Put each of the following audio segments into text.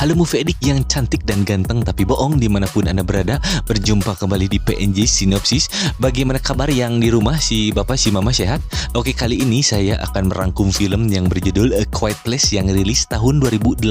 Halo movie edik yang cantik dan ganteng tapi bohong dimanapun Anda berada. Berjumpa kembali di PNJ Sinopsis. Bagaimana kabar yang di rumah, si bapak si mama sehat? Oke, kali ini saya akan merangkum film yang berjudul A Quiet Place yang rilis tahun 2018.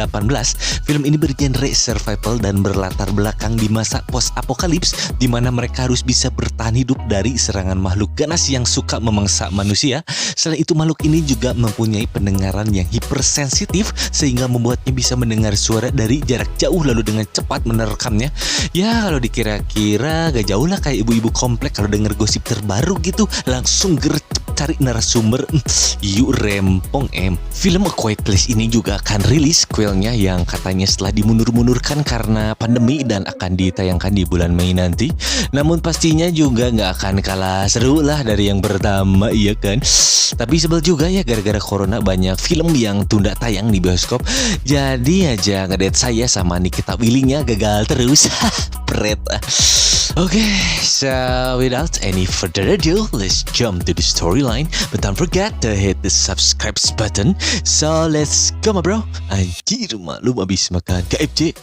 Film ini bergenre survival dan berlatar belakang di masa post apokalips di mana mereka harus bisa bertahan hidup dari serangan makhluk ganas yang suka memangsa manusia. Selain itu, makhluk ini juga mempunyai pendengaran yang hipersensitif sehingga membuatnya bisa mendengar suara dari jarak jauh lalu dengan cepat menerekamnya. Ya, kalau dikira-kira gak jauh lah kayak ibu-ibu komplek kalau denger gosip terbaru gitu, langsung gercep cari narasumber. Yuk rempong Film A Quiet Place ini juga akan rilis sequelnya yang katanya setelah dimundur-mundurkan karena pandemi dan akan ditayangkan di bulan Mei nanti. Namun pastinya juga gak akan kalah seru lah dari yang pertama, iya kan? Tapi sebel juga ya gara-gara corona banyak film yang tunda tayang di bioskop. Jadi aja ngedate saya sama Nikita Willy-nya gagal terus. Pret. Okay, so without any further ado, let's jump to the storyline. But don't forget to hit the subscribe button. So let's go ma bro. Anjir, maklum abis makan KFC.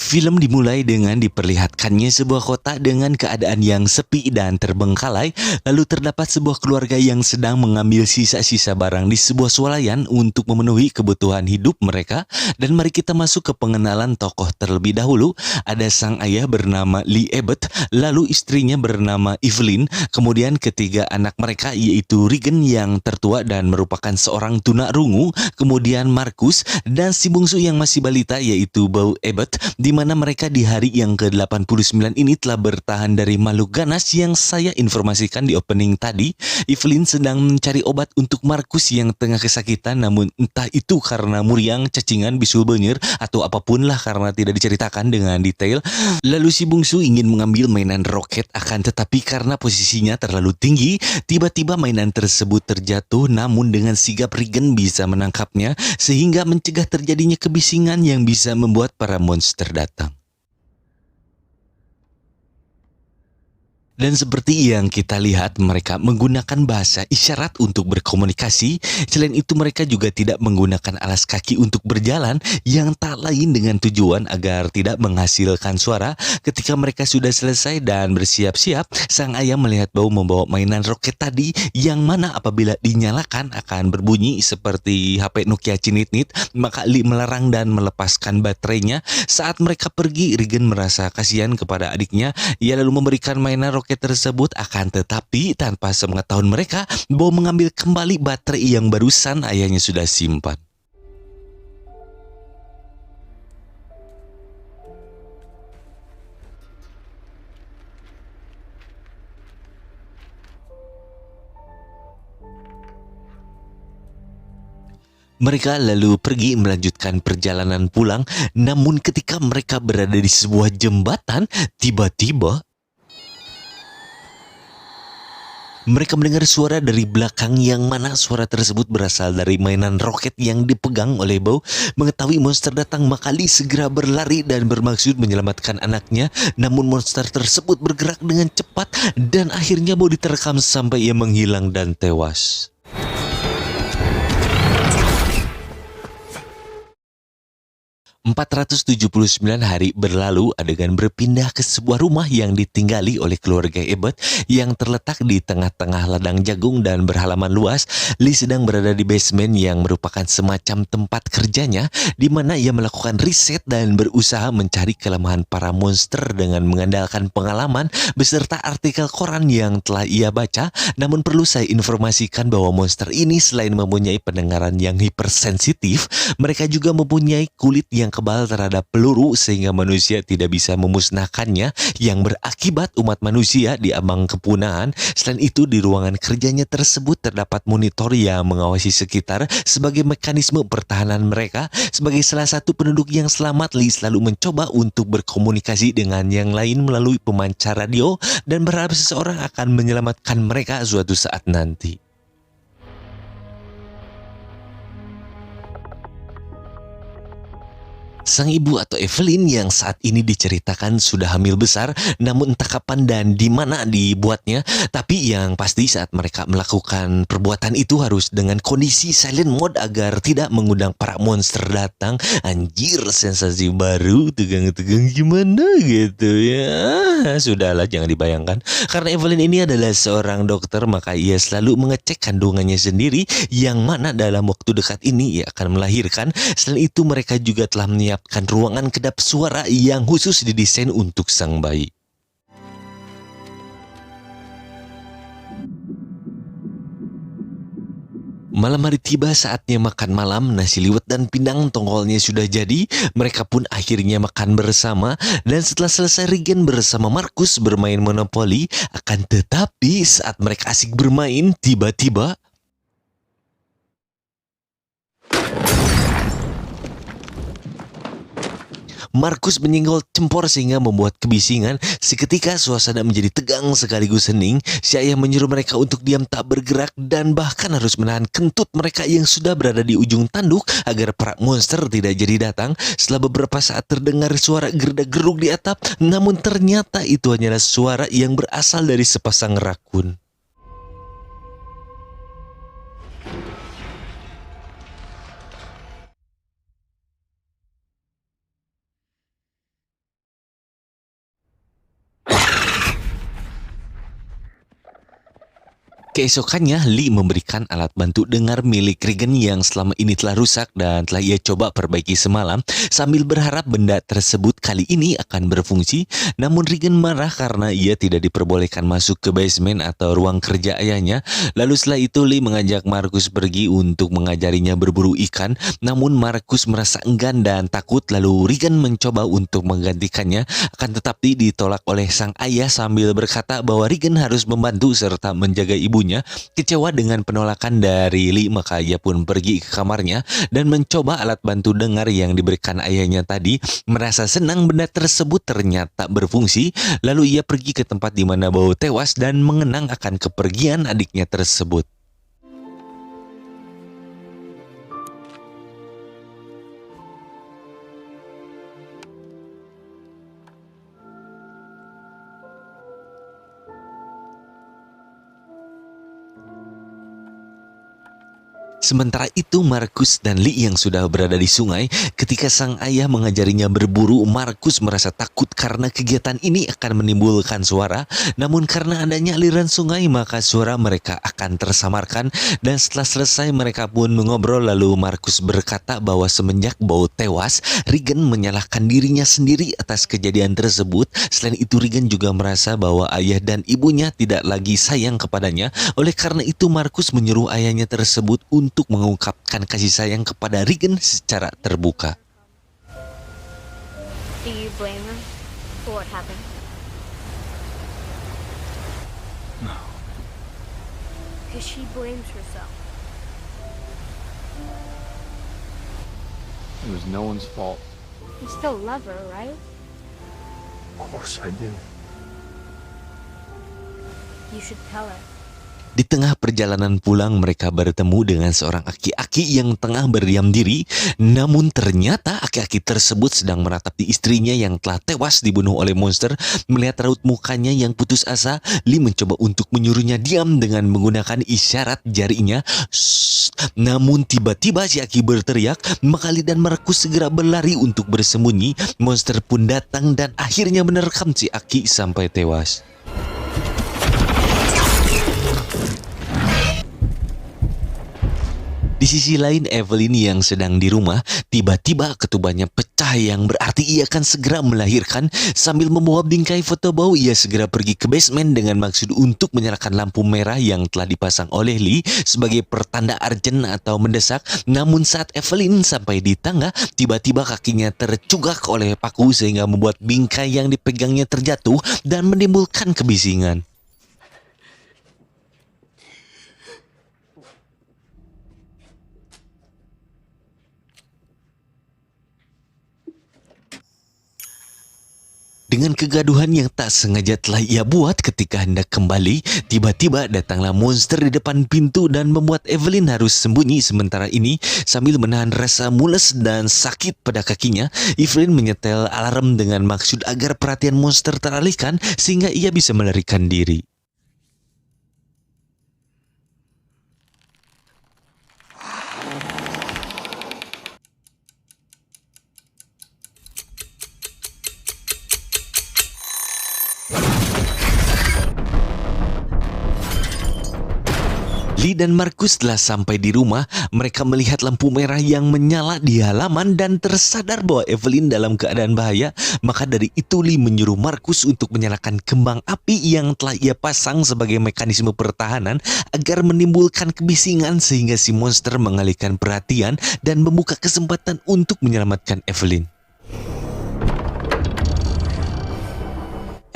Film dimulai dengan diperlihatkannya sebuah kota dengan keadaan yang sepi dan terbengkalai. Lalu terdapat sebuah keluarga yang sedang mengambil sisa-sisa barang di sebuah swalayan untuk memenuhi kebutuhan hidup mereka. Dan mari kita masuk ke pengenalan tokoh terlebih dahulu. Ada sang ayah bernama Lee Abbott, lalu istrinya bernama Evelyn, kemudian ketiga anak mereka yaitu Regan yang tertua dan merupakan seorang tunarungu, kemudian Marcus, dan si bungsu yang masih balita yaitu Beau Abbott, di mana mereka di hari yang ke-89 ini telah bertahan dari makhluk ganas yang saya informasikan di opening tadi. Evelyn sedang mencari obat untuk Marcus yang tengah kesakitan, namun entah itu karena muriang, cacingan, bisul benyer, atau apapun lah karena tidak diceritakan dengan detail. Lalu si bungsu ingin mengambil mainan roket, akan tetapi karena posisinya terlalu tinggi, tiba-tiba mainan tersebut terjatuh, namun dengan sigap Regan bisa menangkapnya sehingga mencegah terjadinya kebisingan yang bisa membuat para monster datang. Dan seperti yang kita lihat, mereka menggunakan bahasa isyarat untuk berkomunikasi. Selain itu, mereka juga tidak menggunakan alas kaki untuk berjalan, yang tak lain dengan tujuan agar tidak menghasilkan suara. Ketika mereka sudah selesai dan bersiap-siap, sang ayah melihat Beau membawa mainan roket tadi, yang mana apabila dinyalakan akan berbunyi seperti HP Nokia Cinit-nit. Maka Lee melarang dan melepaskan baterainya. Saat mereka pergi, Regan merasa kasihan kepada adiknya. Ia lalu memberikan mainan roket tersebut, akan tetapi tanpa sepengetahuan mereka, Beau mengambil kembali baterai yang barusan ayahnya sudah simpan. Mereka lalu pergi melanjutkan perjalanan pulang, namun ketika mereka berada di sebuah jembatan, tiba-tiba mereka mendengar suara dari belakang, yang mana suara tersebut berasal dari mainan roket yang dipegang oleh Beau. Mengetahui monster datang, maka Lee segera berlari dan bermaksud menyelamatkan anaknya. Namun monster tersebut bergerak dengan cepat dan akhirnya Beau diterkam sampai ia menghilang dan tewas. 479 hari berlalu, adegan berpindah ke sebuah rumah yang ditinggali oleh keluarga Abbott yang terletak di tengah-tengah ladang jagung dan berhalaman luas. Lee sedang berada di basement yang merupakan semacam tempat kerjanya, di mana ia melakukan riset dan berusaha mencari kelemahan para monster dengan mengandalkan pengalaman beserta artikel koran yang telah ia baca. Namun perlu saya informasikan bahwa monster ini selain mempunyai pendengaran yang hipersensitif, mereka juga mempunyai kulit yang kebal terhadap peluru sehingga manusia tidak bisa memusnahkannya, yang berakibat umat manusia diambang kepunahan. Selain itu, di ruangan kerjanya tersebut terdapat monitor yang mengawasi sekitar sebagai mekanisme pertahanan mereka. Sebagai salah satu penduduk yang selamat, Lee selalu mencoba untuk berkomunikasi dengan yang lain melalui pemancar radio dan berharap seseorang akan menyelamatkan mereka suatu saat nanti. Sang ibu atau Evelyn yang saat ini diceritakan sudah hamil besar, namun entah kapan dan di mana dibuatnya. Tapi yang pasti saat mereka melakukan perbuatan itu harus dengan kondisi silent mode agar tidak mengundang para monster datang. Anjir, sensasi baru, tegang-tegang gimana gitu ya. Sudahlah, jangan dibayangkan. Karena Evelyn ini adalah seorang dokter, maka ia selalu mengecek kandungannya sendiri yang mana dalam waktu dekat ini ia akan melahirkan. Selain itu mereka juga telah menyiapkan ruangan kedap suara yang khusus didesain untuk sang bayi. Malam hari tiba, saatnya makan malam. Nasi liwet dan pindang tongkolnya sudah jadi. Mereka pun akhirnya makan bersama. Dan setelah selesai, Regan bersama Markus bermain monopoli. Akan tetapi saat mereka asik bermain, tiba-tiba Markus menyenggol cempor sehingga membuat kebisingan. Seketika suasana menjadi tegang sekaligus hening. Si ayah menyuruh mereka untuk diam tak bergerak dan bahkan harus menahan kentut mereka yang sudah berada di ujung tanduk agar para monster tidak jadi datang. Setelah beberapa saat terdengar suara gerda-geruk di atap, namun ternyata itu hanyalah suara yang berasal dari sepasang rakun. Keesokannya, Lee memberikan alat bantu dengar milik Regan yang selama ini telah rusak dan telah ia coba perbaiki semalam sambil berharap benda tersebut kali ini akan berfungsi. Namun Regan marah karena ia tidak diperbolehkan masuk ke basement atau ruang kerja ayahnya. Lalu setelah itu Lee mengajak Markus pergi untuk mengajarinya berburu ikan. Namun Markus merasa enggan dan takut, lalu Regan mencoba untuk menggantikannya. Akan tetapi ditolak oleh sang ayah sambil berkata bahwa Regan harus membantu serta menjaga ibunya. Kecewa dengan penolakan dari Lee, maka ia pun pergi ke kamarnya dan mencoba alat bantu dengar yang diberikan ayahnya tadi. Merasa senang benda tersebut ternyata berfungsi. Lalu ia pergi ke tempat di mana Bao tewas dan mengenang akan kepergian adiknya tersebut. Sementara itu Markus dan Lee yang sudah berada di sungai. Ketika sang ayah mengajarinya berburu, Markus merasa takut karena kegiatan ini akan menimbulkan suara. Namun karena adanya aliran sungai, maka suara mereka akan tersamarkan. Dan setelah selesai mereka pun mengobrol. Lalu Markus berkata bahwa semenjak Bao tewas, Regan menyalahkan dirinya sendiri atas kejadian tersebut. Selain itu Regan juga merasa bahwa ayah dan ibunya tidak lagi sayang kepadanya. Oleh karena itu Markus menyuruh ayahnya tersebut untuk mengungkapkan kasih sayang kepada Regan secara terbuka. Do you blame her for what happened? No. Because she blames herself. It was no one's fault. You still love her, right? Of course I do. You should tell her. Di tengah perjalanan pulang mereka bertemu dengan seorang aki-aki yang tengah berdiam diri. Namun ternyata aki-aki tersebut sedang meratapi istrinya yang telah tewas dibunuh oleh monster. Melihat raut mukanya yang putus asa, Lee mencoba untuk menyuruhnya diam dengan menggunakan isyarat jarinya. Shh. Namun tiba-tiba si aki berteriak, maka Lee dan Markus segera berlari untuk bersembunyi. Monster pun datang dan akhirnya menerkam si aki sampai tewas. Di sisi lain, Evelyn yang sedang di rumah, tiba-tiba ketubannya pecah yang berarti ia akan segera melahirkan. Sambil membawa bingkai foto Bao, ia segera pergi ke basement dengan maksud untuk menyalakan lampu merah yang telah dipasang oleh Lee sebagai pertanda urgent atau mendesak. Namun saat Evelyn sampai di tangga, tiba-tiba kakinya tercugak oleh paku sehingga membuat bingkai yang dipegangnya terjatuh dan menimbulkan kebisingan. Dengan kegaduhan yang tak sengaja telah ia buat ketika hendak kembali, tiba-tiba datanglah monster di depan pintu dan membuat Evelyn harus sembunyi. Sementara ini, sambil menahan rasa mules dan sakit pada kakinya, Evelyn menyetel alarm dengan maksud agar perhatian monster teralihkan sehingga ia bisa melarikan diri. Lee dan Markus telah sampai di rumah. Mereka melihat lampu merah yang menyala di halaman dan tersadar bahwa Evelyn dalam keadaan bahaya. Maka dari itu Lee menyuruh Markus untuk menyalakan kembang api yang telah ia pasang sebagai mekanisme pertahanan agar menimbulkan kebisingan sehingga si monster mengalihkan perhatian dan membuka kesempatan untuk menyelamatkan Evelyn.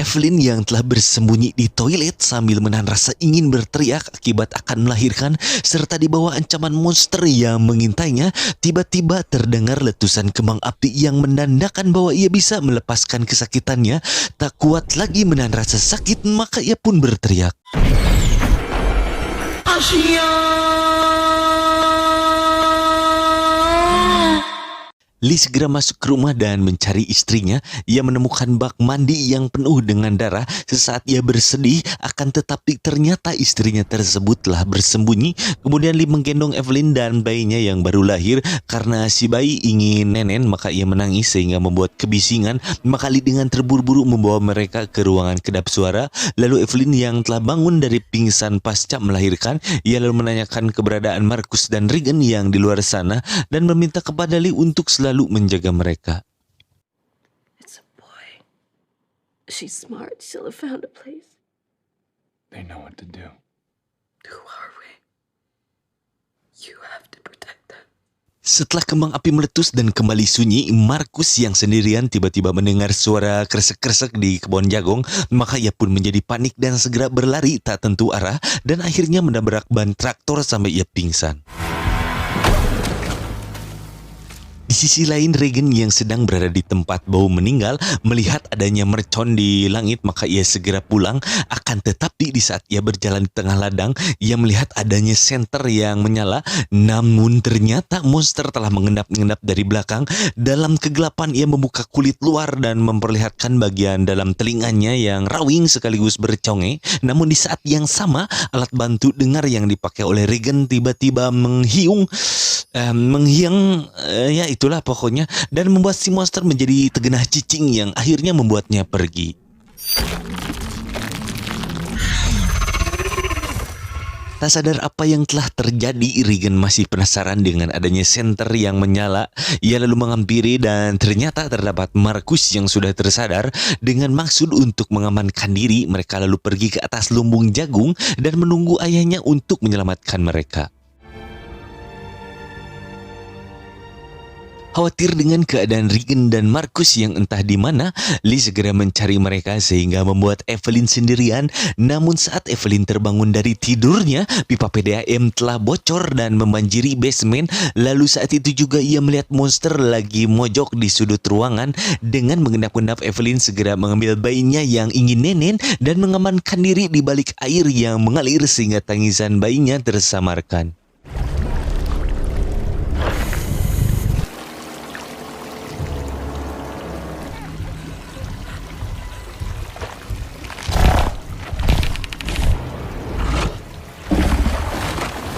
Evelyn yang telah bersembunyi di toilet sambil menahan rasa ingin berteriak akibat akan melahirkan serta di bawah ancaman monster yang mengintainya, tiba-tiba terdengar letusan kembang api yang menandakan bahwa ia bisa melepaskan kesakitannya. Tak kuat lagi menahan rasa sakit, maka ia pun berteriak. Lee segera masuk ke rumah dan mencari istrinya. Ia menemukan bak mandi yang penuh dengan darah. Sesaat ia bersedih, akan tetapi ternyata istrinya tersebut telah bersembunyi. Kemudian Lee menggendong Evelyn dan bayinya yang baru lahir. Karena si bayi ingin nenen, maka ia menangis sehingga membuat kebisingan. Maka Lee dengan terburu-buru membawa mereka ke ruangan kedap suara. Lalu Evelyn yang telah bangun dari pingsan pasca melahirkan, ia lalu menanyakan keberadaan Markus dan Regan yang di luar sana dan meminta kepada Lee untuk selalu menjaga mereka. It's a boy. She's smart. She'll have found a place. They know what to do. Who are we? You have to protect them. Setelah kembang api meletus dan kembali sunyi, Markus yang sendirian tiba-tiba mendengar suara kresek-kresek di kebun jagung. Maka ia pun menjadi panik dan segera berlari tak tentu arah dan akhirnya menabrak ban traktor sampai ia pingsan. Di sisi lain, Regan yang sedang berada di tempat bau meninggal melihat adanya mercon di langit, maka ia segera pulang. Akan tetapi di saat ia berjalan di tengah ladang, ia melihat adanya senter yang menyala. Namun ternyata monster telah mengendap-endap dari belakang. Dalam kegelapan ia membuka kulit luar dan memperlihatkan bagian dalam telinganya yang rawing sekaligus berconge. Namun di saat yang sama, alat bantu dengar yang dipakai oleh Regan tiba-tiba menghiang, ya itulah pokoknya, dan membuat si monster menjadi tegenah cicing yang akhirnya membuatnya pergi. Tak sadar apa yang telah terjadi, Regan masih penasaran dengan adanya senter yang menyala. Ia lalu menghampiri dan ternyata terdapat Markus yang sudah tersadar. Dengan maksud untuk mengamankan diri, mereka lalu pergi ke atas lumbung jagung dan menunggu ayahnya untuk menyelamatkan mereka. Khawatir dengan keadaan Regan dan Markus yang entah di mana, Lee segera mencari mereka sehingga membuat Evelyn sendirian. Namun saat Evelyn terbangun dari tidurnya, pipa PDAM telah bocor dan membanjiri basement. Lalu saat itu juga ia melihat monster lagi mojok di sudut ruangan. Dengan mengendap-endap, Evelyn segera mengambil bayinya yang ingin nenen dan mengamankan diri di balik air yang mengalir sehingga tangisan bayinya tersamarkan.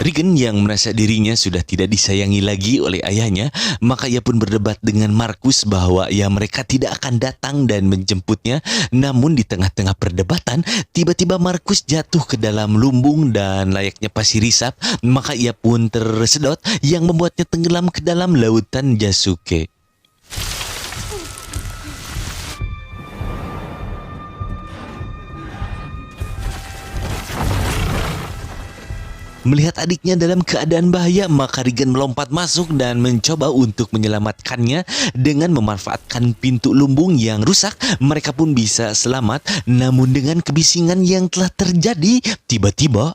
Regan yang merasa dirinya sudah tidak disayangi lagi oleh ayahnya, maka ia pun berdebat dengan Markus bahwa ya mereka tidak akan datang dan menjemputnya. Namun di tengah-tengah perdebatan, tiba-tiba Markus jatuh ke dalam lumbung dan layaknya pasir risap, maka ia pun tersedot yang membuatnya tenggelam ke dalam lautan Yasuke. Melihat adiknya dalam keadaan bahaya, maka Regan melompat masuk dan mencoba untuk menyelamatkannya. Dengan memanfaatkan pintu lumbung yang rusak, mereka pun bisa selamat. Namun dengan kebisingan yang telah terjadi, tiba-tiba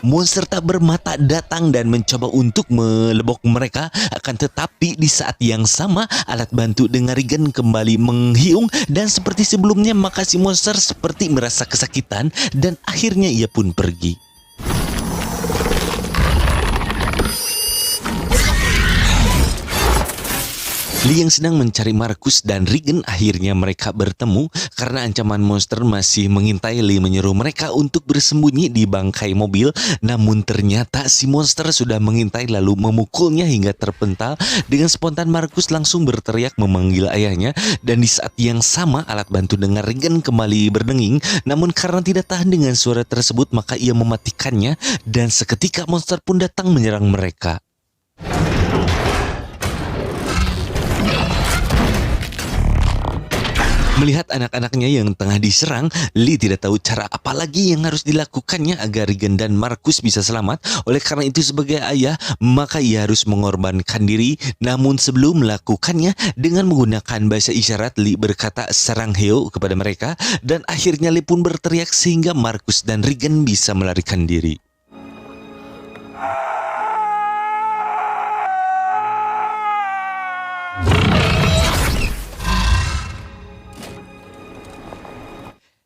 monster tak bermata datang dan mencoba untuk melebok mereka. Akan tetapi di saat yang sama alat bantu dengan Regan kembali menghiung dan seperti sebelumnya maka si monster seperti merasa kesakitan dan akhirnya ia pun pergi. Lee yang sedang mencari Marcus dan Regan akhirnya mereka bertemu karena ancaman monster masih mengintai. Lee menyuruh mereka untuk bersembunyi di bangkai mobil, namun ternyata si monster sudah mengintai lalu memukulnya hingga terpental. Dengan spontan Marcus langsung berteriak memanggil ayahnya dan di saat yang sama alat bantu dengan Regan kembali berdenging, namun karena tidak tahan dengan suara tersebut maka ia mematikannya dan seketika monster pun datang menyerang mereka. Melihat anak-anaknya yang tengah diserang, Lee tidak tahu cara apa lagi yang harus dilakukannya agar Regan dan Marcus bisa selamat. Oleh karena itu sebagai ayah, maka ia harus mengorbankan diri. Namun sebelum melakukannya, dengan menggunakan bahasa isyarat, Lee berkata sarang heo kepada mereka. Dan akhirnya Lee pun berteriak sehingga Marcus dan Regan bisa melarikan diri.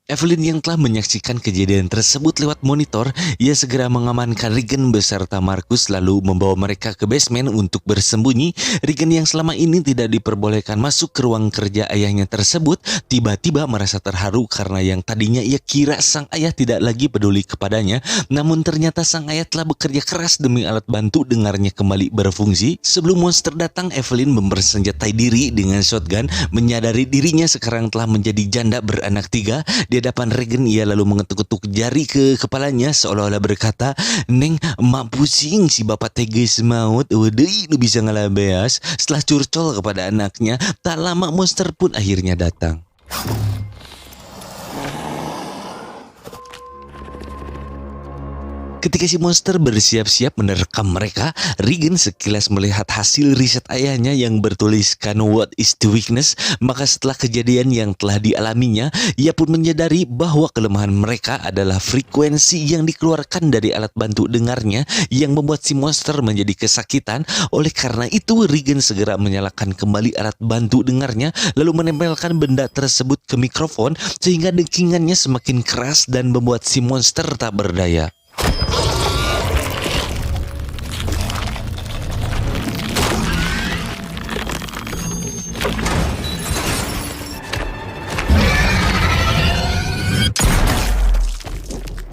Evelyn yang telah menyaksikan kejadian tersebut lewat monitor, ia segera mengamankan Regan beserta Marcus lalu membawa mereka ke basement untuk bersembunyi. Regan yang selama ini tidak diperbolehkan masuk ke ruang kerja ayahnya tersebut, tiba-tiba merasa terharu karena yang tadinya ia kira sang ayah tidak lagi peduli kepadanya, namun ternyata sang ayah telah bekerja keras demi alat bantu dengarnya kembali berfungsi. Sebelum monster datang, Evelyn mempersenjatai diri dengan shotgun, menyadari dirinya sekarang telah menjadi janda beranak 3. Di hadapan Regan ia lalu mengetuk-ketuk jari ke kepalanya seolah-olah berkata, "Neng, emak pusing si bapak tega semaut, waduh lu bisa ngalah beas." Setelah curcol kepada anaknya, tak lama monster pun akhirnya datang. Ketika si monster bersiap-siap menerkam mereka, Regan sekilas melihat hasil riset ayahnya yang bertuliskan "What is the weakness?" Maka setelah kejadian yang telah dialaminya, ia pun menyadari bahwa kelemahan mereka adalah frekuensi yang dikeluarkan dari alat bantu dengarnya yang membuat si monster menjadi kesakitan. Oleh karena itu, Regan segera menyalakan kembali alat bantu dengarnya lalu menempelkan benda tersebut ke mikrofon sehingga dengingannya semakin keras dan membuat si monster tak berdaya.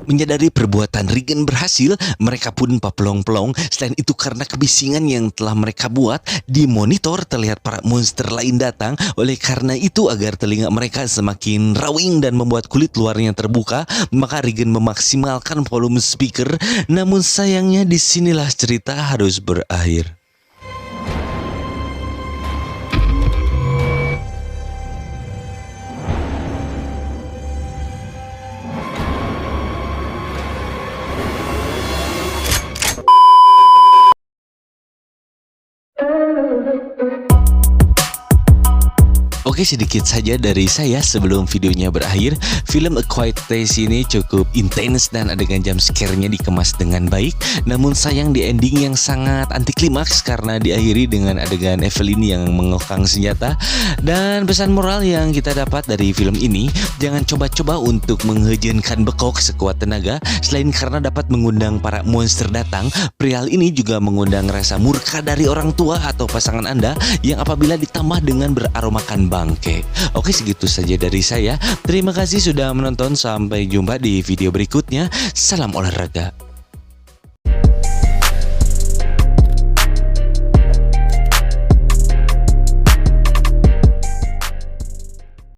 Menyadari perbuatan Regan berhasil, mereka pun pelong-pelong. Selain itu karena kebisingan yang telah mereka buat, di monitor terlihat para monster lain datang. Oleh karena itu agar telinga mereka semakin rawing dan membuat kulit luarnya terbuka, maka Regan memaksimalkan volume speaker. Namun sayangnya disinilah cerita harus berakhir. Oke, sedikit saja dari saya sebelum videonya berakhir. Film A Quiet Place ini cukup intens dan adegan jump scare-nya dikemas dengan baik. Namun sayang di ending yang sangat anti klimaks karena diakhiri dengan adegan Evelyn yang mengokang senjata. Dan pesan moral yang kita dapat dari film ini, jangan coba-coba untuk menghujamkan bekok sekuat tenaga. Selain karena dapat mengundang para monster datang, perihal ini juga mengundang rasa murka dari orang tua atau pasangan Anda yang apabila ditambah dengan beraromakan bangke. Oke, segitu saja dari saya. Terima kasih sudah menonton. Sampai jumpa di video berikutnya. Salam olahraga.